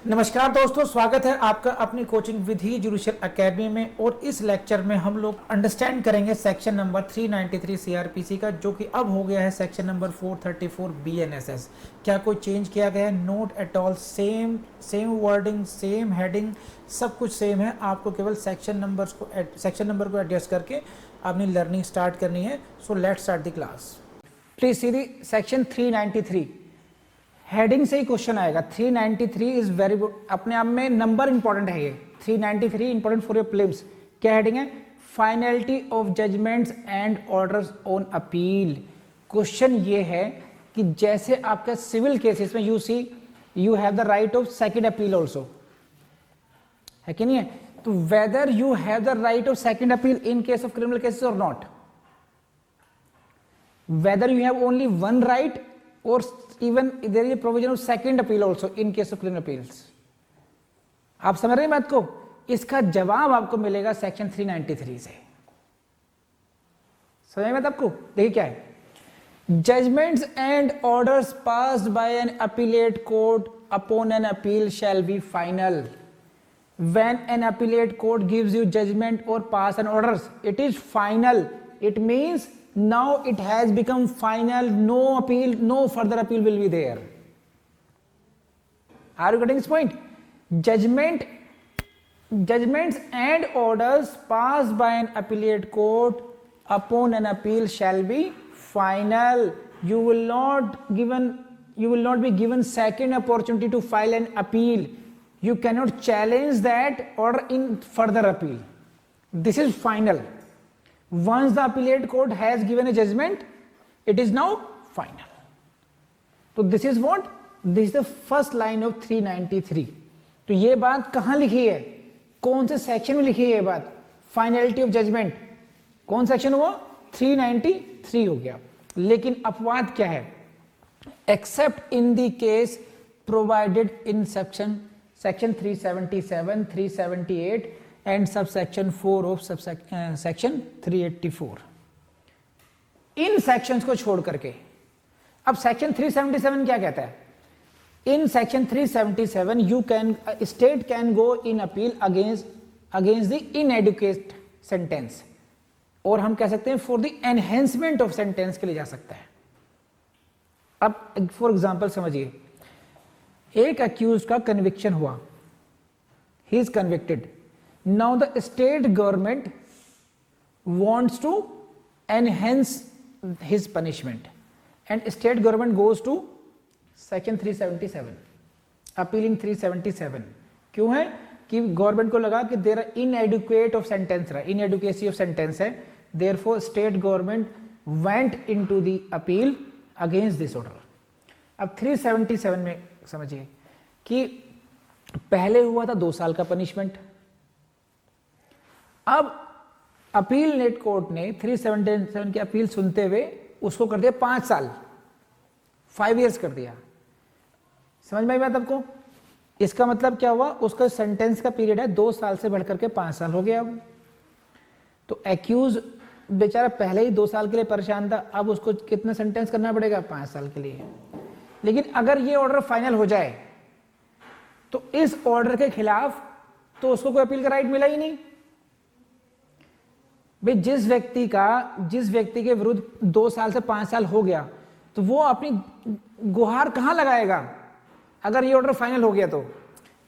नमस्कार दोस्तों, स्वागत है आपका अपनी कोचिंग विधि जुडिशियल एकेडमी में। और इस लेक्चर में हम लोग अंडरस्टैंड करेंगे सेक्शन नंबर 393 सीआरपीसी का, जो कि अब हो गया है सेक्शन नंबर 434 बीएनएसएस। क्या कोई चेंज किया गया है? Note at all, same wording, same heading, सब कुछ सेम है। आपको केवल सेक्शन नंबर को एडजस्ट करके अपनी लर्निंग स्टार्ट करनी है। So let's start the class. Please see the section 393। Heading से ही क्वेश्चन आएगा। 393 इज वेरी गुड, अपने आप में नंबर इंपॉर्टेंट है ये। 393 इंपॉर्टेंट फॉर योर प्रीलिम्स। क्या हेडिंग है? Finality of judgments and orders on appeal. Question ये है कि जैसे आपका सिविल केसेस में you have the right of second appeal also, है कि नहीं है? तो whether you have the right of second appeal in case of criminal cases और not, whether you have only one right or even there is a provision of second appeal also in case of criminal appeals। आप समझ रहे हैं बात को? इसका जवाब आपको मिलेगा सेक्शन 393 से। समझ में बात आपको? देखिए क्या है, judgments and orders passed by an appellate court upon an appeal shall be final. when an appellate court gives you judgment or pass an orders, it is final. It means now it has become final. No appeal, no further appeal will be there. Are you getting this point? Judgments and orders passed by an appellate court upon an appeal shall be final. You will not be given second opportunity to file an appeal. You cannot challenge that order in further appeal. This is final. Once the appellate court has given a judgment, it is now final. So this is what? This is the first line of 393. तो ये बात कहाँ लिखी है? कौन से section में लिखी है ये बात? Finality of judgment. कौन सेक्शन हुआ? 393 हो गया। लेकिन अपवाद क्या है? Except in the case provided in section 377, 378 and subsection 4 of section 384। इन सेक्शंस को छोड़ करके अब सेक्शन 377 क्या कहता है? In section 377 state can go in appeal against the inadequate sentence, और हम कह सकते हैं for the enhancement of sentence के लिए जा सकता है। अब फॉर एग्जांपल समझिए, एक अक्यूज का कन्विक्शन हुआ, he is convicted. Now the state government wants to enhance his punishment and state government goes to section 377, appealing 377। क्यों है? कि गवर्नमेंट को लगा कि देर inadequate of sentence रहा, inadequacy of sentence है, therefore state government went into the appeal against this order। अब 377 में समझिए कि पहले हुआ था 2 साल का पनिशमेंट। अब अपील नेट कोर्ट ने 377 की अपील सुनते हुए उसको कर दिया 5 साल, 5 इयर्स कर दिया। समझ में आई बात आपको? इसका मतलब क्या हुआ? उसका सेंटेंस का पीरियड है 2 साल से बढ़कर के 5 साल हो गया। अब तो एक्यूज बेचारा पहले ही 2 साल के लिए परेशान था, अब उसको कितना सेंटेंस करना पड़ेगा? 5 साल के लिए। लेकिन अगर ये ऑर्डर फाइनल हो जाए तो इस ऑर्डर के खिलाफ तो उसको कोई अपील का राइट मिला ही नहीं। भाई जिस व्यक्ति के विरुद्ध 2 साल से 5 साल हो गया, तो वो अपनी गुहार कहां लगाएगा अगर ये ऑर्डर फाइनल हो गया तो?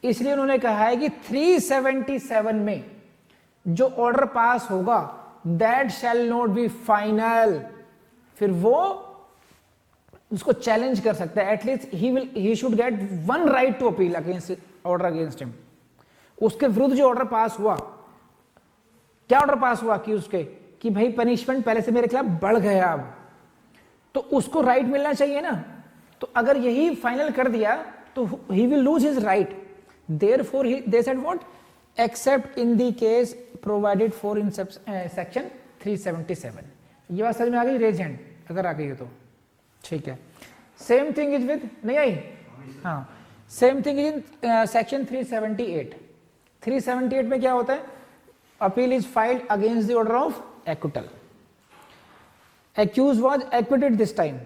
इसलिए उन्होंने कहा है कि 377 में जो ऑर्डर पास होगा that shall not be final. फिर वो उसको चैलेंज कर सकता है। At least he should get one right to appeal against order against him. उसके विरुद्ध जो ऑर्डर पास हुआ, क्या ऑर्डर पास हुआ कि उसके कि भाई पनिशमेंट पहले से मेरे खिलाफ बढ़ गया, अब तो उसको राइट मिलना चाहिए ना। तो अगर यही फाइनल कर दिया तो he will lose his right. Therefore they said what? Accept in the case provided for in section 377। ये बात समझ में आ गई? रेज हैंड अगर आ गई हो तो ठीक है। सेम थिंग इज विद, नहीं आई? हाँ, same thing is in section 378। 378 में क्या होता है? Appeal is filed against the order of acquittal. Accused was acquitted this time,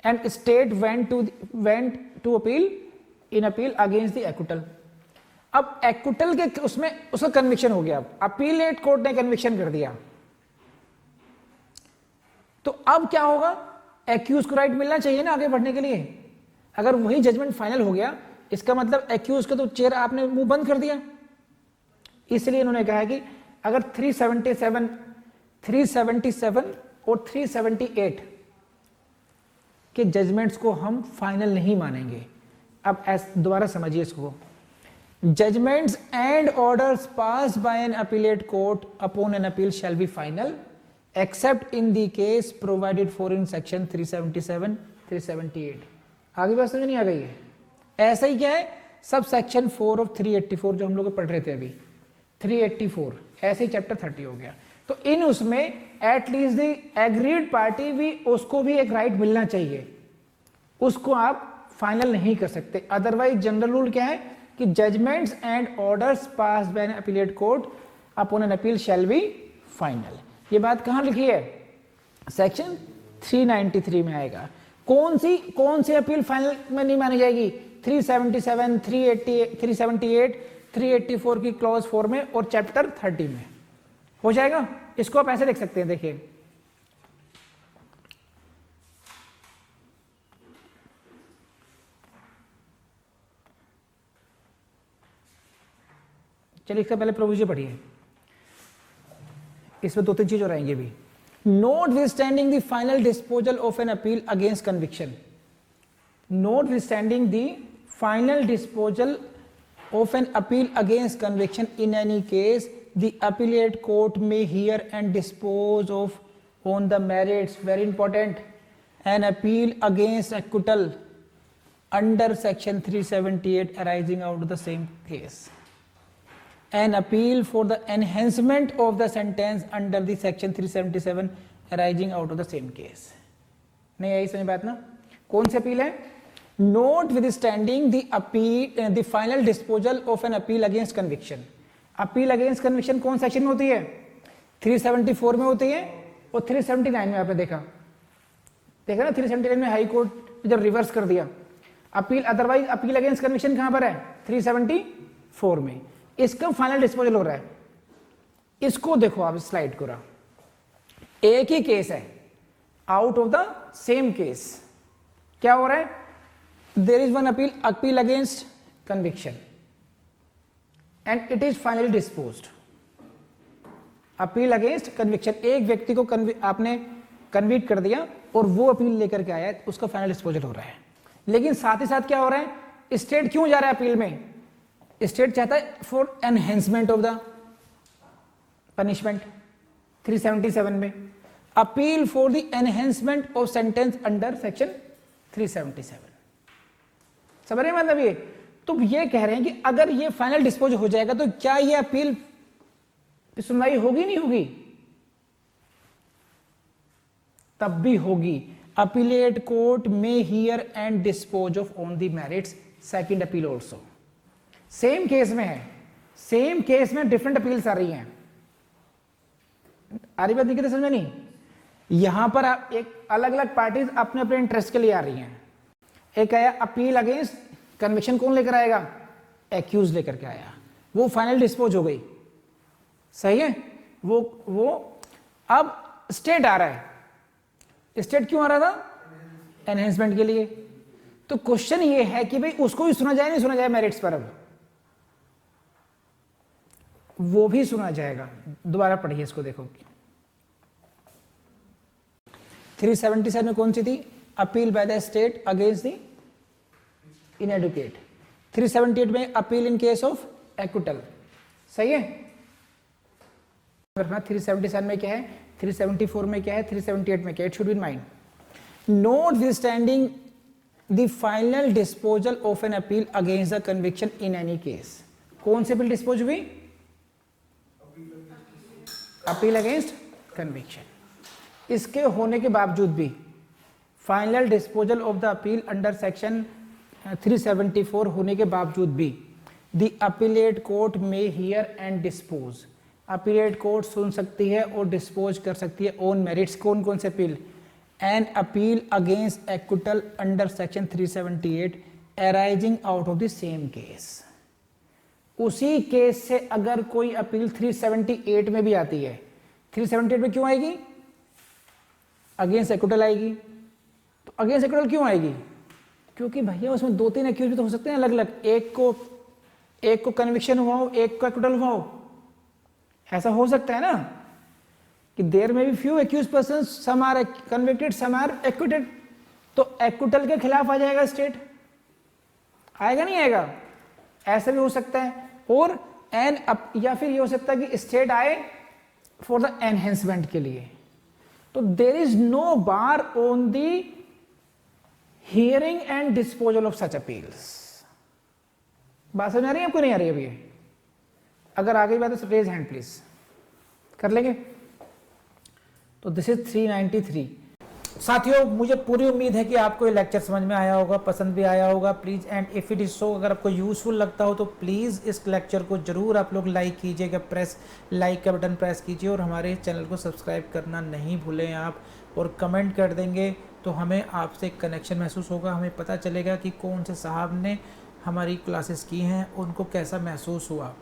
and state went to appeal in appeal against the acquittal. अब acquittal के उसमें उसका कन्विक्शन हो गया, अपीलेट कोर्ट ने कन्विक्शन कर दिया, तो अब क्या होगा, एक्यूज को राइट मिलना चाहिए ना आगे बढ़ने के लिए। अगर वही जजमेंट फाइनल हो गया, इसका मतलब एक्यूज का तो चेयर आपने मुंह बंद कर दिया। इसलिए इन्होंने कहा है कि अगर 377 और 378 के जजमेंट्स को हम फाइनल नहीं मानेंगे। अब दोबारा समझिए इसको, judgments and orders pass by an appellate court upon an appeal shall be final except in the case provided for in section 377 378। आगे बात समझ नहीं आ गई है? ऐसा ही क्या है, सब सेक्शन 4 ऑफ 384 जो हम लोग पढ़ रहे थे अभी, 384 ऐसे ही चैप्टर 30 हो गया। तो इन उसमें एटलीस्ट द एग्रीड पार्टी भी, उसको भी एक राइट मिलना चाहिए, उसको आप फाइनल नहीं कर सकते। अदरवाइज जनरल रूल क्या है कि judgments and orders pass by an appellate court upon an appeal shall be final. ये बात कहां लिखी है? सेक्शन 393 में आएगा। कौन सी अपील फाइनल में नहीं मानी जाएगी? 377, 378, 384 की क्लॉज 4 में और चैप्टर 30 में हो जाएगा। इसको आप ऐसे देख सकते हैं, देखिए चलिए इसका पहले प्रोविजन पढ़िए, इसमें 2-3 चीज और आएंगे भी। Notwithstanding the final disposal of an appeal against conviction, notwithstanding the final disposal of an appeal against conviction in any case, the appellate court may hear and dispose of on the merits, very important, an appeal against acquittal under section 378 arising out of the same case, an appeal for the enhancement of the sentence under the section 377 arising out of the same case। नहीं आई समझ बात ना? कौन सी appeal है? Notwithstanding the appeal, the final disposal of an appeal against conviction। Appeal against conviction कौन section में होती है? 374 में होती है और 379 में। आपने देखा ना, 379 में हाई कोर्ट जब रिवर्स कर दिया appeal, otherwise appeal against conviction कहां पर है? 374 में। इसका फाइनल डिस्पोजल हो रहा है। इसको देखो आप स्लाइड को, एक ही केस है, out of the same case क्या हो रहा है? There is one appeal against conviction and it is finally disposed. Appeal against conviction, एक व्यक्ति को आपने कन्विक्ट कर दिया और वो अपील लेकर के आया, उसका फाइनल डिस्पोजल हो रहा है। लेकिन साथ ही साथ क्या हो रहा है? स्टेट क्यों जा रहा है अपील में? स्टेट चाहता है for enhancement of the punishment 377 में, appeal for the enhancement of sentence under section 377। समझ रहे हैं मतलब ये? तो ये कह रहे हैं कि अगर ये फाइनल डिस्पोज हो जाएगा तो क्या ये अपील सुनवाई होगी नहीं होगी? तब भी होगी। अपीलेट कोर्ट में hear and dispose of on the merits second appeal also. Same case में है, सेम केस में डिफरेंट अपील्स आ रही हैं। आ रही बात नहीं, समझ नहीं? यहां पर एक अलग अलग पार्टीज अपने अपने इंटरेस्ट के लिए आ रही हैं। एक आया अपील अगेंस्ट कन्विक्शन, कौन लेकर आएगा? एक्यूज लेकर के आया, वो फाइनल डिस्पोज हो गई, सही है। वो अब स्टेट आ रहा है। स्टेट क्यों आ रहा था? एनहेंसमेंट के लिए। तो क्वेश्चन ये है कि भाई उसको भी सुना जाए नहीं सुना जाए मेरिट्स पर? अब वो भी सुना जाएगा। दोबारा पढ़िए इसको, देखो 377 में कौन सी थी? Appeal by the state against the inadequate. 378 में appeal in case of acquittal, सही है। 377 में क्या है, 374 में क्या है, 378 में क्या है? It should be in mind. Notwithstanding the final disposal of an appeal against the conviction in any case. कौन सी अपील डिस्पोज हुई? Appeal against conviction. इसके होने के बावजूद भी, final disposal of the appeal under section 374 होने के बावजूद भी, द अपीलेट कोर्ट में hear and dispose. Appellate court सुन सकती है और डिस्पोज कर सकती है ऑन मेरिट्स। कौन कौन से appeal? N appeal against acquittal under section 378 arising out of the same case. उसी केस से अगर कोई अपील 378 में भी आती है, 378 में क्यों आएगी? अगेंस्ट एक्विटल आएगी। तो अगेंस्ट एक्विटल क्यों आएगी? क्योंकि भैया उसमें 2-3 एक्यूज भी तो हो सकते हैं अलग अलग, एक को कन्विक्शन हुआ हो, एक को एक्विटल हुआ हो, ऐसा हो सकता है ना कि देयर में भी few accused person, some are convicted some are acquitted. तो एक्विटल के खिलाफ आ जाएगा स्टेट, आएगा नहीं आएगा? ऐसा भी हो सकता है। और या फिर ये हो सकता है कि स्टेट आए फॉर द एनहेंसमेंट के लिए। तो there is no bar on the hearing and disposal of such appeals. बात समझ आ रही है आपको? नहीं आ रही है अभी? अगर आ गई बात तो रेज हैंड प्लीज, कर लेंगे। तो दिस इज 393। साथियों, मुझे पूरी उम्मीद है कि आपको ये लेक्चर समझ में आया होगा, पसंद भी आया होगा। Please and if it is so, अगर आपको यूज़फुल लगता हो तो प्लीज़ इस लेक्चर को ज़रूर आप लोग लाइक कीजिएगा, प्रेस लाइक का बटन प्रेस कीजिए और हमारे चैनल को सब्सक्राइब करना नहीं भूलें आप। और कमेंट कर देंगे तो हमें आपसे कनेक्शन महसूस होगा, हमें पता चलेगा कि कौन से साहब ने हमारी क्लासेस की हैं, उनको कैसा महसूस हुआ।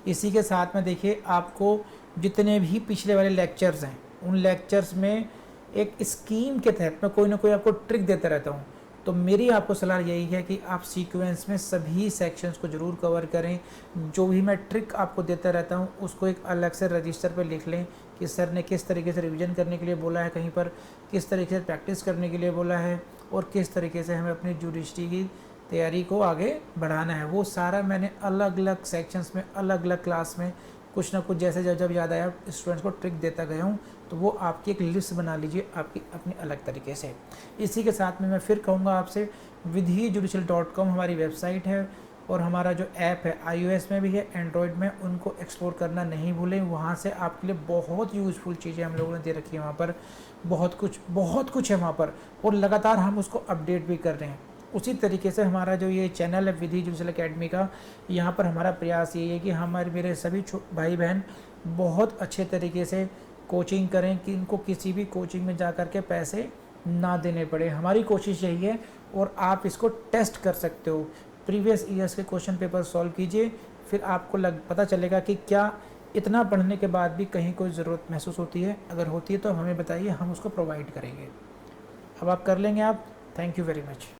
इसी के साथ में देखिए, आपको जितने भी पिछले वाले लेक्चर्स हैं उन लेक्चर्स में एक स्कीम के तहत मैं कोई ना कोई आपको ट्रिक देता रहता हूँ। तो मेरी आपको सलाह यही है कि आप सीक्वेंस में सभी सेक्शंस को ज़रूर कवर करें। जो भी मैं ट्रिक आपको देता रहता हूँ उसको एक अलग से रजिस्टर पर लिख लें कि सर ने किस तरीके से रिवीजन करने के लिए बोला है, कहीं पर किस तरीके से प्रैक्टिस करने के लिए बोला है और किस तरीके से हमें अपनी ज्यूडिशरी की तैयारी को आगे बढ़ाना है। वो सारा मैंने अलग अलग सेक्शंस में, अलग अलग क्लास में कुछ ना कुछ जैसे जब याद आया स्टूडेंट्स को ट्रिक देता गया हूँ। तो वो आपकी एक लिस्ट बना लीजिए आपकी अपनी अलग तरीके से। इसी के साथ में मैं फिर कहूँगा आपसे, vidhijudicial.com हमारी वेबसाइट है और हमारा जो ऐप है iOS में भी है, एंड्रॉयड में, उनको एक्सप्लोर करना नहीं भूलें। वहाँ से आपके लिए बहुत यूज़फुल चीज़ें हम लोगों ने दे रखी है। वहाँ पर बहुत कुछ है वहाँ पर, और लगातार हम उसको अपडेट भी कर रहे हैं। उसी तरीके से हमारा जो ये चैनल है विधि जुडिशियल एकेडमी का, यहाँ पर हमारा प्रयास ये है कि मेरे सभी भाई बहन बहुत अच्छे तरीके से कोचिंग करें कि इनको किसी भी कोचिंग में जा कर के पैसे ना देने पड़े। हमारी कोशिश यही है। और आप इसको टेस्ट कर सकते हो, प्रीवियस ईयर्स के क्वेश्चन पेपर सॉल्व कीजिए, फिर आपको पता चलेगा कि क्या इतना पढ़ने के बाद भी कहीं कोई ज़रूरत महसूस होती है। अगर होती है तो हमें बताइए, हम उसको प्रोवाइड करेंगे। अब आप कर लेंगे आप। Thank you very much.